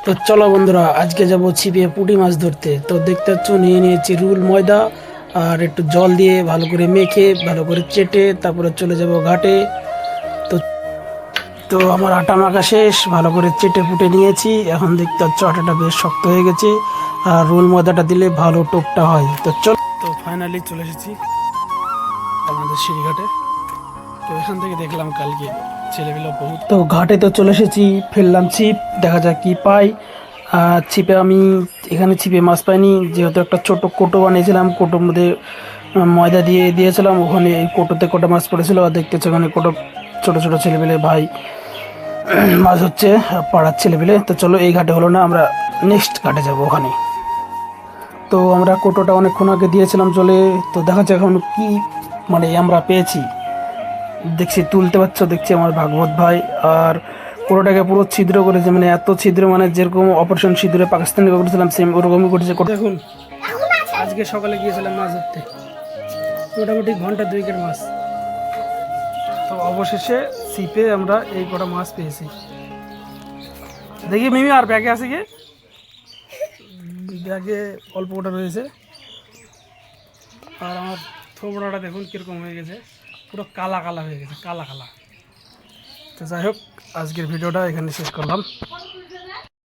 তো চলো বন্ধুরা, আজকে যাব ছিপে পুঁটি মাছ ধরতে। তো দেখতে পাচ্ছ নিয়ে নিয়েছি রুল ময়দা আর একটু জল দিয়ে ভালো করে মেখে ভালো করে চেটে তারপরে চলে যাব ঘাটে। তো তো আমার আটা মাখা শেষ, ভালো করে চেটে পুটে নিয়েছি। এখন দেখতে পাচ্ছ আটাটা বেশ শক্ত হয়ে গেছে, আর রুল ময়দাটা দিলে ভালো টোপটা হয়। তো চল, তো ফাইনালি চলে এসেছি আমাদের সিঁড়িঘাটে। তো এখান থেকে দেখলাম কালকে ছেলেগুলো বহুত। তো ঘাটে তো চলে এসেছি, ফেললাম ছিপ, দেখা যাক কি পাই। ছিপে আমি এখানে ছিপে মাছ পাইনি, যেহেতু একটা ছোট কোটো বানিয়েছিলাম, কোটোর মধ্যে ময়দা দিয়ে দিয়েছিলাম, ওখানে এই কোটোতে কোটা মাছ পড়েছিল। আর দেখতেছো ওখানে কোটো ছোট ছোট ছেলেপেলে ভাই মাছ হচ্ছে, পাড়ার ছেলেপেলে। তো চলো, এই ঘাটে হলো না, আমরা নেক্সট ঘাটে যাব ওখানে। তো আমরা কোটোটা অনেকক্ষণ আগে দিয়েছিলাম চলে। তো দেখা যাক এখন কি মানে আমরা পেয়েছি। দেখছি তুলতে পারছো, দেখছি আমার ভাগবত ভাই। আর পুরোটাকে পুরো ছিদ্র করেছে, মানে এত ছিদ্র, মানে যেরকম অপারেশন সিঁদুরে পাকিস্তানি করেছিলাম সেম ওরকমই করেছে। দেখুন আজকে সকালে গিয়েছিলাম মাছ ধরতে, মোটামুটি ঘন্টা দুয়েকের মাছ। তো অবশেষে ছিপে আমরা এই কটা মাছ পেয়েছি। দেখি মিমি আর ব্যাগে আছে কি, ব্যাগে অল্প কটা রয়েছে। আর আমার থোবড়াটা দেখুন কীরকম হয়ে গেছে, পুরো কালা কালা হয়ে গেছে, কালা কালা। তো যাই হোক, আজকের ভিডিওটা এখানে শেষ করলাম।